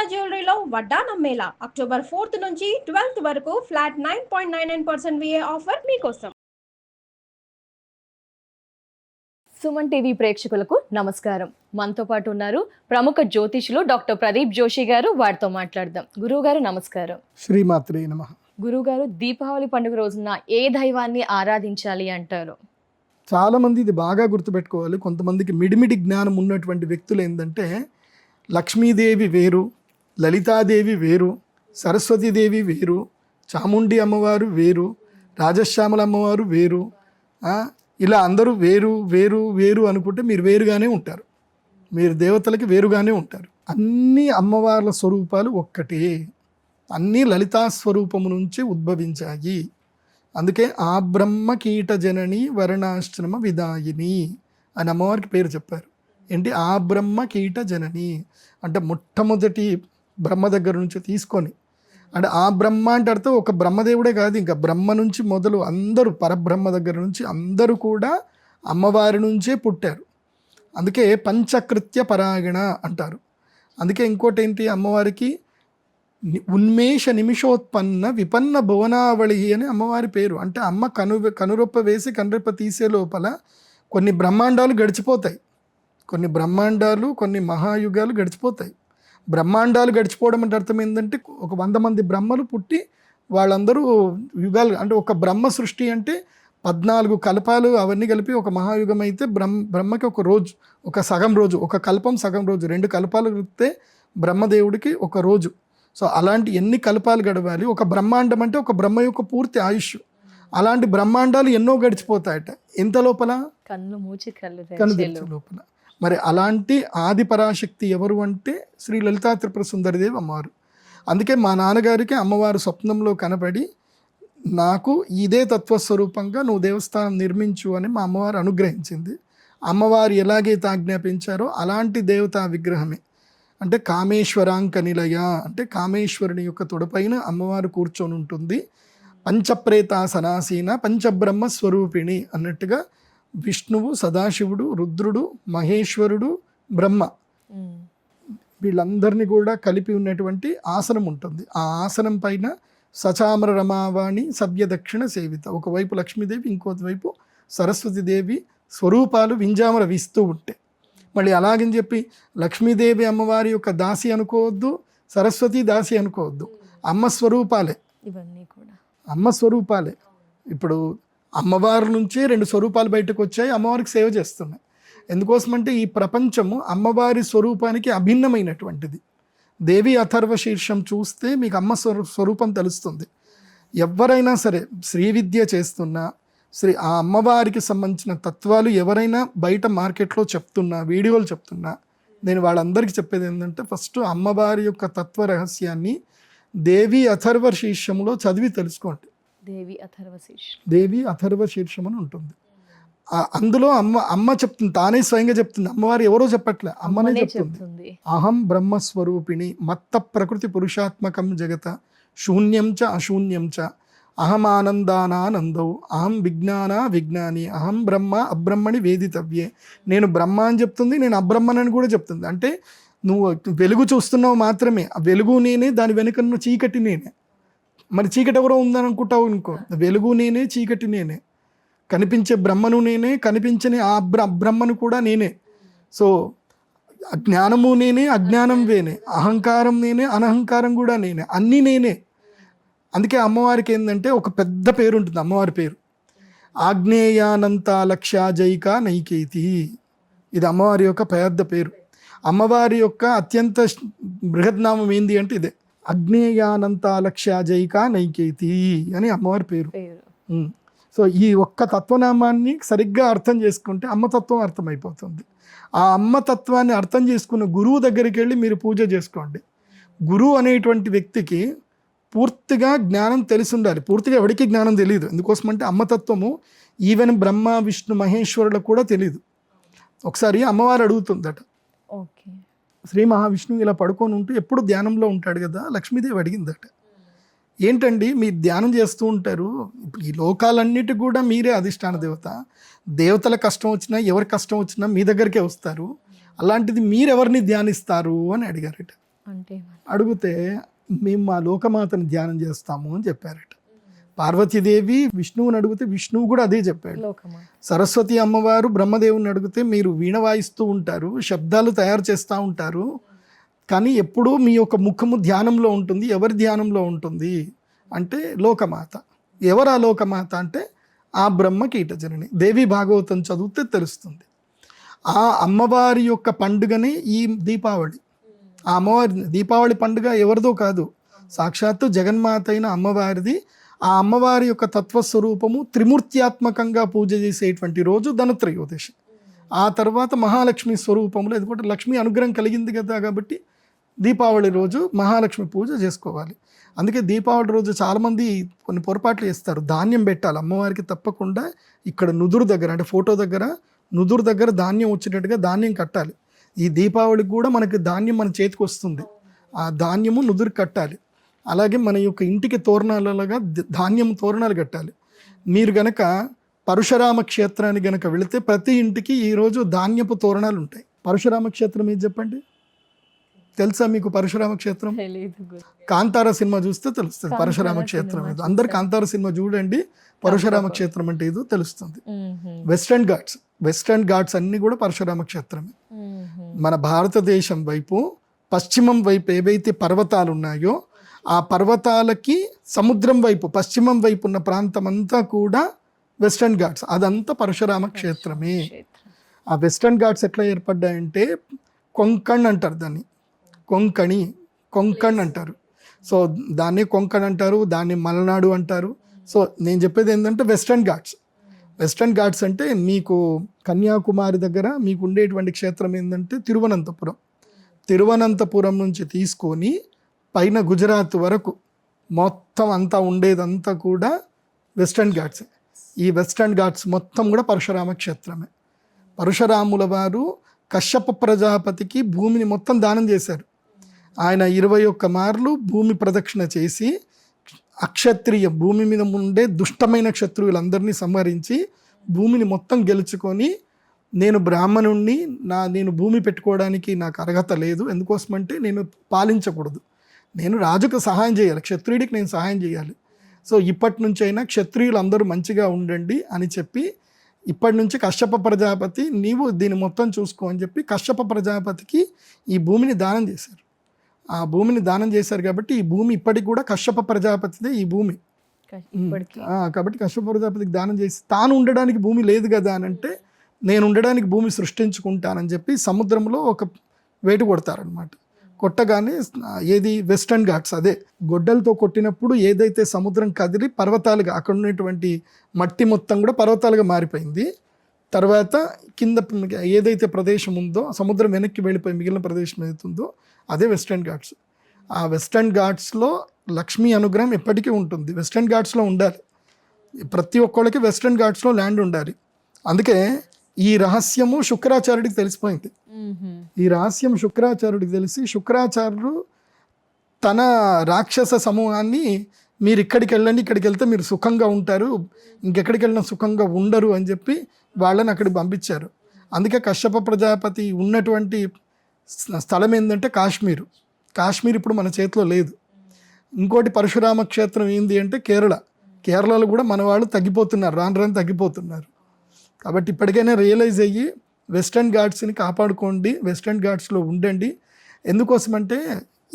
జ్యువెలరీలో వడ్డానం Mela October 4th నుంచి 12th వరకు ఫ్లాట్ 9.99% VA ఆఫర్ మీకోసం. సుమన్ టీవీ ప్రేక్షకులకు నమస్కారం. మనతో పాటు ఉన్నారు ప్రముఖ జ్యోతిషులు డాక్టర్ ప్రదీప్ జోషి గారు. వారితో మాట్లాడదాం. గురువు గారు నమస్కారం. శ్రీమాత్రే నమః. గురువు గారు, దీపావళి పండుగ రోజున ఏ దైవాన్ని ఆరాధించాలి అంటారు? చాలామంది ఇది బాగా గుర్తుపెట్టుకోవాలి. కొంతమందికి మిడిమిడి జ్ఞానం ఉన్నటువంటి వ్యక్తులు ఏంటంటే లక్ష్మీదేవి వేరు, లలితాదేవి వేరు, సరస్వతీదేవి వేరు, చాముండి అమ్మవారు వేరు, రాజశ్యామల అమ్మవారు వేరు, ఇలా అందరూ వేరు వేరు వేరు అనుకుంటే మీరు వేరుగానే ఉంటారు. మీరు దేవతలకి వేరుగానే ఉంటారు. అన్ని అమ్మవార్ల స్వరూపాలు ఒక్కటే, అన్నీ లలితా స్వరూపము నుంచి ఉద్భవించాయి. అందుకే ఆ బ్రహ్మ కీట జనని వర్ణాశ్రమ విదాయిని అని అమ్మవారికి పేరు చెప్పారు. ఏంటి? ఆ బ్రహ్మ కీట జనని అంటే మొట్టమొదటి బ్రహ్మ దగ్గర నుంచి తీసుకొని, అంటే ఆ బ్రహ్మ అంటే అర్థం ఒక బ్రహ్మదేవుడే కాదు, ఇంకా బ్రహ్మ నుంచి మొదలు అందరూ పరబ్రహ్మ దగ్గర నుంచి అందరూ కూడా అమ్మవారి నుంచే పుట్టారు. అందుకే పంచకృత్య పరాయణ అంటారు. అందుకే ఇంకోటి ఏంటి, అమ్మవారికి ఉన్మేష నిమిషోత్పన్న విపన్న భువనావళి అని అమ్మవారి పేరు. అంటే అమ్మ కనురొప్ప వేసి కనురెప్ప తీసే లోపల కొన్ని బ్రహ్మాండాలు గడిచిపోతాయి, కొన్ని బ్రహ్మాండాలు కొన్ని మహాయుగాలు గడిచిపోతాయి. బ్రహ్మాండాలు గడిచిపోవడం అంటే అర్థం ఏంటంటే ఒక 100 మంది బ్రహ్మలు పుట్టి వాళ్ళందరూ యుగాలు, అంటే ఒక బ్రహ్మ సృష్టి అంటే 14 కల్పాలు అవన్నీ కలిపి ఒక మహాయుగం అయితే బ్రహ్మకి ఒక రోజు, ఒక సగం రోజు, ఒక కల్పం సగం రోజు, 2 కల్పాలు కలిపితే బ్రహ్మదేవుడికి ఒక రోజు. సో అలాంటి ఎన్ని కల్పాలు గడవాలి? ఒక బ్రహ్మాండం అంటే ఒక బ్రహ్మ యొక్క పూర్తి ఆయుష్. అలాంటి బ్రహ్మాండాలు ఎన్నో గడిచిపోతాయట. ఎంత లోపల? కన్ను మూచి కన్ను తెరిచే లోపల. మరి అలాంటి ఆది పరాశక్తి ఎవరు అంటే శ్రీ లలితా త్రిపుర సుందరిదేవి అమ్మవారు. అందుకే మా నాన్నగారికి అమ్మవారు స్వప్నంలో కనబడి నాకు ఇదే తత్వస్వరూపంగా నువ్వు దేవస్థానం నిర్మించు అని మా అమ్మవారు అనుగ్రహించింది. అమ్మవారు ఎలాగైతే ఆజ్ఞాపించారో అలాంటి దేవతా విగ్రహమే. అంటే కామేశ్వరాంక నిలయ అంటే కామేశ్వరుని యొక్క తొడపైన అమ్మవారు కూర్చొని ఉంటుంది. పంచప్రేతాసనాసీన పంచబ్రహ్మ స్వరూపిణి అన్నట్టుగా విష్ణువు, సదాశివుడు, రుద్రుడు, మహేశ్వరుడు, బ్రహ్మ వీళ్ళందరినీ కూడా కలిపి ఉన్నటువంటి ఆసనం ఉంటుంది. ఆ ఆసనం పైన సచామర రమావాణి సవ్య దక్షిణ సేవిత, ఒకవైపు లక్ష్మీదేవి, ఇంకోటి వైపు సరస్వతీదేవి స్వరూపాలు వింజామర వీస్తూ ఉంటాయి. మళ్ళీ అలాగని చెప్పి లక్ష్మీదేవి అమ్మవారి యొక్క దాసి అనుకోవద్దు, సరస్వతి దాసి అనుకోవద్దు. అమ్మ స్వరూపాలే, ఇవన్నీ కూడా అమ్మ స్వరూపాలే. ఇప్పుడు అమ్మవారి నుంచే 2 స్వరూపాలు బయటకు వచ్చాయి, అమ్మవారికి సేవ చేస్తున్నాయి. ఎందుకోసమంటే ఈ ప్రపంచము అమ్మవారి స్వరూపానికి అభిన్నమైనటువంటిది. దేవి అథర్వ శీర్షం చూస్తే మీకు అమ్మ స్వరూపం తెలుస్తుంది. ఎవరైనా సరే శ్రీ విద్య చేస్తున్నా, ఆ అమ్మవారికి సంబంధించిన తత్వాలు ఎవరైనా బయట మార్కెట్లో చెప్తున్నా, వీడియోలు చెప్తున్నా, నేను వాళ్ళందరికీ చెప్పేది ఏంటంటే ఫస్ట్ అమ్మవారి యొక్క తత్వ రహస్యాన్ని దేవి అథర్వ శీర్షంలో చదివి తెలుసుకోండి. దేవి అథర్వ శీర్షం అని ఉంటుంది. అందులో అమ్మ చెప్తుంది, తానే స్వయంగా చెప్తుంది. అమ్మవారు ఎవరో చెప్పట్లే, అమ్మనే చెప్తుంది. అహం బ్రహ్మస్వరూపిణి మత్త ప్రకృతి పురుషాత్మకం జగత శూన్యం చ అశూన్యం చ అహం ఆనందానానందౌ అహం విజ్ఞాన విజ్ఞాని అహం బ్రహ్మ అబ్రహ్మణి వేదితవ్యే. నేను బ్రహ్మ అని చెప్తుంది, నేను అబ్రహ్మణని కూడా చెప్తుంది. అంటే నువ్వు వెలుగు చూస్తున్నావు మాత్రమే, ఆ వెలుగు నేనే, దాని వెనుకన్న చీకటి నేనే. మరి చీకటి ఎవరో ఉందని అనుకుంటావు అనుకో, వెలుగు నేనే, చీకటి నేనే, కనిపించే బ్రహ్మను నేనే, కనిపించని ఆ బ్రహ్మను కూడా నేనే. సో జ్ఞానము నేనే, అజ్ఞానం వేనే, అహంకారం నేనే, అనహంకారం కూడా నేనే, అన్నీ నేనే. అందుకే అమ్మవారికి ఏంటంటే ఒక పెద్ద పేరు ఉంటుంది. అమ్మవారి పేరు ఆగ్నేయానంత లక్ష్యాజైక నైకేతి. ఇది అమ్మవారి యొక్క పెద్ద పేరు. అమ్మవారి యొక్క అత్యంత బృహద్నామం ఏంది అంటే ఇదే, అగ్నేయానంత లక్ష్యాజైక నైకేతి అని అమ్మవారి పేరు. సో ఈ ఒక్క తత్వనామాన్ని సరిగ్గా అర్థం చేసుకుంటే అమ్మతత్వం అర్థమైపోతుంది. ఆ అమ్మతత్వాన్ని అర్థం చేసుకున్న గురువు దగ్గరికి వెళ్ళి మీరు పూజ చేసుకోండి. గురువు అనేటువంటి వ్యక్తికి పూర్తిగా జ్ఞానం తెలిసి ఉండాలి. పూర్తిగా ఎవరికి జ్ఞానం తెలియదు. ఎందుకోసమంటే అమ్మతత్వము ఈవెన్ బ్రహ్మ విష్ణు మహేశ్వరులకు కూడా తెలియదు. ఒకసారి అమ్మవారు అడుగుతుందట, శ్రీ మహావిష్ణువు ఇలా పడుకొని ఉంటూ ఎప్పుడు ధ్యానంలో ఉంటాడు కదా, లక్ష్మీదేవి అడిగిందట, ఏంటండి మీరు ధ్యానం చేస్తూ ఉంటారు, ఇప్పుడు ఈ లోకాలన్నిటి కూడా మీరే అధిష్టాన దేవత, దేవతల కష్టం వచ్చినా ఎవరి కష్టం వచ్చినా మీ దగ్గరికే వస్తారు, అలాంటిది మీరెవరిని ధ్యానిస్తారు అని అడిగారట. అంటే అడిగితే మేము మా లోకమాతను ధ్యానం చేస్తాము అని చెప్పారట. పార్వతీదేవి విష్ణువుని అడిగితే విష్ణువు కూడా అదే చెప్పాడు. లోకమాత. సరస్వతి అమ్మవారు బ్రహ్మదేవుని అడిగితే మీరు వీణ వాయిస్తూ ఉంటారు, శబ్దాలు తయారు చేస్తూ ఉంటారు, కానీ ఎప్పుడూ మీ యొక్క ముఖము ధ్యానంలో ఉంటుంది. ఎవరి ధ్యానంలో ఉంటుంది అంటే లోకమాత. ఎవరు ఆ లోకమాత అంటే ఆ బ్రహ్మ కీటజనని. దేవి భాగవతం చదివితే తెలుస్తుంది. ఆ అమ్మవారి యొక్క పండుగనే ఈ దీపావళి. ఆ అమ్మవారి దీపావళి పండుగ ఎవరిదో కాదు, సాక్షాత్తు జగన్మాత అయిన అమ్మవారిది. ఆ అమ్మవారి యొక్క తత్వస్వరూపము త్రిమూర్త్యాత్మకంగా పూజ చేసేటువంటి రోజు ధనత్రయోదశి. ఆ తర్వాత మహాలక్ష్మి స్వరూపంలో, ఎందుకంటే లక్ష్మి అనుగ్రహం కలిగింది కదా, కాబట్టి దీపావళి రోజు మహాలక్ష్మి పూజ చేసుకోవాలి. అందుకే దీపావళి రోజు చాలామంది కొన్ని పొరపాట్లు చేస్తారు. ధాన్యం పెట్టాలి అమ్మవారికి తప్పకుండా. ఇక్కడ నుదురు దగ్గర అంటే ఫోటో దగ్గర నుదురు దగ్గర ధాన్యం వచ్చేటట్టుగా ధాన్యం కట్టాలి. ఈ దీపావళికి కూడా మనకి ధాన్యం మన చేతికి వస్తుంది, ఆ ధాన్యము నుదురు కట్టాలి. అలాగే మన యొక్క ఇంటికి తోరణాలలాగా ధాన్యం తోరణాలు కట్టాలి. మీరు గనక పరశురామ క్షేత్రానికి గనక వెళితే ప్రతి ఇంటికి ఈరోజు ధాన్యపు తోరణాలు ఉంటాయి. పరశురామ క్షేత్రం ఏది చెప్పండి, తెలుసా మీకు? పరశురామ క్షేత్రం కాంతార సినిమా చూస్తే తెలుస్తుంది పరశురామ క్షేత్రం ఏదో. అందరు కాంతార సినిమా చూడండి, పరశురామ క్షేత్రం అంటే ఏదో తెలుస్తుంది. వెస్టర్న్ ఘాట్స్ అన్ని కూడా పరశురామ క్షేత్రమే. మన భారతదేశం వైపు పశ్చిమం వైపు ఏవైతే పర్వతాలు ఉన్నాయో ఆ పర్వతాలకి సముద్రం వైపు పశ్చిమం వైపు ఉన్న ప్రాంతం అంతా కూడా వెస్టర్న్ ఘాట్స్, అదంతా పరశురామ క్షేత్రమే. ఆ వెస్టర్న్ ఘాట్స్ ఎట్లా ఏర్పడ్డాయంటే కొంకణ్ అంటారు దాన్ని, కొంకణ్ అంటారు. సో దాన్ని కొంకణ్ అంటారు, దాన్ని మలనాడు అంటారు. సో నేను చెప్పేది ఏంటంటే వెస్టర్న్ ఘాట్స్ అంటే మీకు కన్యాకుమారి దగ్గర మీకు ఉండేటువంటి క్షేత్రం ఏంటంటే తిరువనంతపురం నుంచి తీసుకొని పైన గుజరాత్ వరకు మొత్తం అంతా ఉండేదంతా కూడా వెస్టర్న్ ఘాట్స్. ఈ వెస్టర్న్ ఘాట్స్ మొత్తం కూడా పరశురామ క్షేత్రమే. పరశురాముల వారు కశ్యప ప్రజాపతికి భూమిని మొత్తం దానం చేశారు. ఆయన 21 మార్లు భూమి ప్రదక్షిణ చేసి అక్షత్రియ భూమి మీద ఉండే దుష్టమైన క్షత్రువులందరినీ సంహరించి భూమిని మొత్తం గెలుచుకొని, నేను బ్రాహ్మణుణ్ణి, నేను భూమి పెట్టుకోవడానికి నాకు అర్హత లేదు, ఎందుకోసమంటే నేను పాలించకూడదు, నేను రాజుకు సహాయం చేయాలి, క్షత్రియుడికి నేను సహాయం చేయాలి. సో ఇప్పటి నుంచి అయినా క్షత్రియులు అందరూ మంచిగా ఉండండి అని చెప్పి ఇప్పటి నుంచి కశ్యప ప్రజాపతి నీవు దీన్ని మొత్తం చూసుకో అని చెప్పి కశ్యప ప్రజాపతికి ఈ భూమిని దానం చేశారు. ఆ భూమిని దానం చేశారు కాబట్టి ఈ భూమి ఇప్పటికి కూడా కశ్యప ప్రజాపతిదే ఈ భూమి. కాబట్టి కశ్యప ప్రజాపతికి దానం చేసి తాను ఉండడానికి భూమి లేదు కదా అని అంటే నేను ఉండడానికి భూమి సృష్టించుకుంటానని చెప్పి సముద్రంలో ఒక వేటు కొడతారనమాట. కొట్టగానే ఏది వెస్టర్న్ ఘాట్స్ అదే గొడ్డలతో కొట్టినప్పుడు ఏదైతే సముద్రం కదిలి పర్వతాలుగా అక్కడ ఉన్నటువంటి మట్టి మొత్తం కూడా పర్వతాలుగా మారిపోయింది. తర్వాత కింద ఏదైతే ప్రదేశం ఉందో సముద్రం వెనక్కి వెళ్ళిపోయి మిగిలిన ప్రదేశం ఏదైతుందో అదే వెస్టర్న్ ఘాట్స్. ఆ వెస్టర్న్ ఘాట్స్లో లక్ష్మీ అనుగ్రహం ఎప్పటికీ ఉంటుంది. వెస్టర్న్ ఘాట్స్లో ఉండాలి, ప్రతి ఒక్కళ్ళకి వెస్టర్న్ ఘాట్స్లో ల్యాండ్ ఉండాలి. అందుకే ఈ రహస్యము శుక్రాచార్యుడికి తెలిసిపోయింది. ఈ రహస్యం శుక్రాచార్యుడికి తెలిసి శుక్రాచార్యుడు తన రాక్షస సమూహాన్ని మీరు ఇక్కడికి వెళ్ళండి, ఇక్కడికి వెళ్తే మీరు సుఖంగా ఉంటారు, ఇంకెక్కడికి వెళ్ళినా సుఖంగా ఉండరు అని చెప్పి వాళ్ళని అక్కడికి పంపించారు. అందుకే కశ్యప ప్రజాపతి ఉన్నటువంటి స్థలం ఏంటంటే కాశ్మీర్ ఇప్పుడు మన చేతిలో లేదు. ఇంకోటి పరశురామ క్షేత్రం ఏంది అంటే కేరళలో కూడా మన వాళ్ళు తగ్గిపోతున్నారు, రాను తగ్గిపోతున్నారు. కాబట్టి ఇప్పటికైనా రియలైజ్ అయ్యి వెస్టర్న్ ఘాట్స్ని కాపాడుకోండి, వెస్టర్న్ ఘాట్స్లో ఉండండి. ఎందుకోసమంటే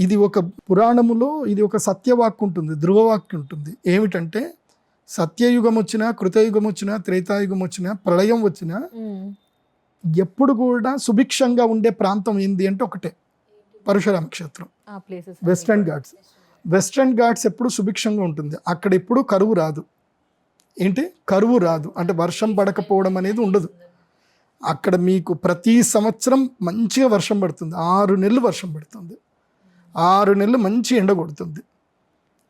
ఇది ఒక పురాణములో ఇది ఒక సత్యవాక్కు ఉంటుంది, ధ్రువవాక్కు ఉంటుంది. ఏమిటంటే సత్యయుగం వచ్చినా, కృతయుగం వచ్చినా, త్రేతాయుగం వచ్చినా, ప్రళయం వచ్చినా ఎప్పుడు కూడా సుభిక్షంగా ఉండే ప్రాంతం ఏంది అంటే ఒకటే పరశురామ క్షేత్రం, వెస్టర్న్ ఘాట్స్ ఎప్పుడు సుభిక్షంగా ఉంటుంది. అక్కడ ఎప్పుడు కరువు రాదు. కరువు రాదు అంటే వర్షం పడకపోవడం అనేది ఉండదు. అక్కడ మీకు ప్రతి సంవత్సరం మంచిగా వర్షం పడుతుంది, 6 నెలలు వర్షం పడుతుంది, 6 నెలలు మంచి ఎండ కొడుతుంది.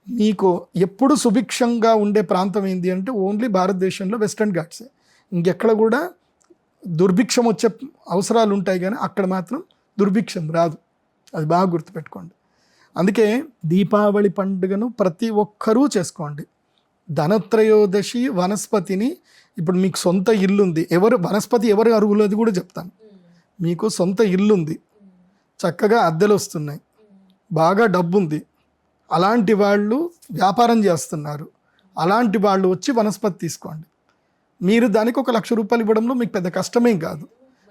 మీకు ఎప్పుడు సుభిక్షంగా ఉండే ప్రాంతం ఏంటి అంటే ఓన్లీ భారతదేశంలో వెస్టర్న్ ఘాట్సే. ఇంకెక్కడ కూడా దుర్భిక్షం వచ్చే అవసరాలు ఉంటాయి కానీ అక్కడ మాత్రం దుర్భిక్షం రాదు, అది బాగా గుర్తుపెట్టుకోండి. అందుకే దీపావళి పండుగను ప్రతి ఒక్కరూ చేసుకోండి. ధనత్రయోదశి వనస్పతిని ఇప్పుడు మీకు సొంత ఇల్లుంది, వనస్పతి ఎవరు అరుగులు అది కూడా చెప్తాను. మీకు సొంత ఇల్లుంది, చక్కగా అద్దెలు వస్తున్నాయి, బాగా డబ్బు ఉంది, అలాంటి వాళ్ళు వ్యాపారం చేస్తున్నారు, అలాంటి వాళ్ళు వచ్చి వనస్పతి తీసుకోండి. మీరు దానికి ఒక 1,00,000 రూపాయలు ఇవ్వడంలో మీకు పెద్ద కష్టమేం కాదు.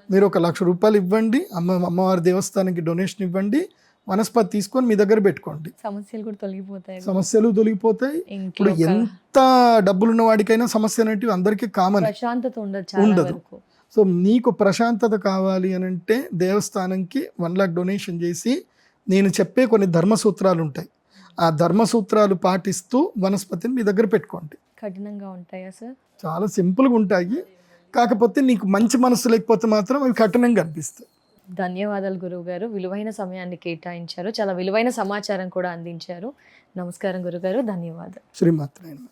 మీరు ఒక 1,00,000 రూపాయలు ఇవ్వండి, అమ్మవారి దేవస్థానానికి డొనేషన్ ఇవ్వండి, వనస్పతి తీసుకొని మీ దగ్గర పెట్టుకోండి. సమస్యలు కూడా తొలగిపోతాయి. సమస్యలు తొలగిపోతాయి. ఇప్పుడు ఎంత డబ్బులున్న వాడికైనా సమస్య అనేటివి అందరికీ కామన్, ప్రశాంతత ఉండదు. సో నీకు ప్రశాంతత కావాలి అని అంటే దేవస్థానంకి 1 లక్ష డొనేషన్ చేసి నేను చెప్పే కొన్ని ధర్మసూత్రాలు ఉంటాయి, ఆ ధర్మసూత్రాలు పాటిస్తూ వనస్పతిని మీ దగ్గర పెట్టుకోండి. కఠినంగా ఉంటాయా సార్? చాలా సింపుల్గా ఉంటాయి, కాకపోతే నీకు మంచి మనసు లేకపోతే మాత్రం అవి కఠినంగా అనిపిస్తాయి. ధన్యవాదాలు గురువు గారు, విలువైన సమయాన్ని కేటాయించారు, చాలా విలువైన సమాచారం కూడా అందించారు. నమస్కారం గురుగారు, ధన్యవాదాలు. శ్రీమాత్రే నమః.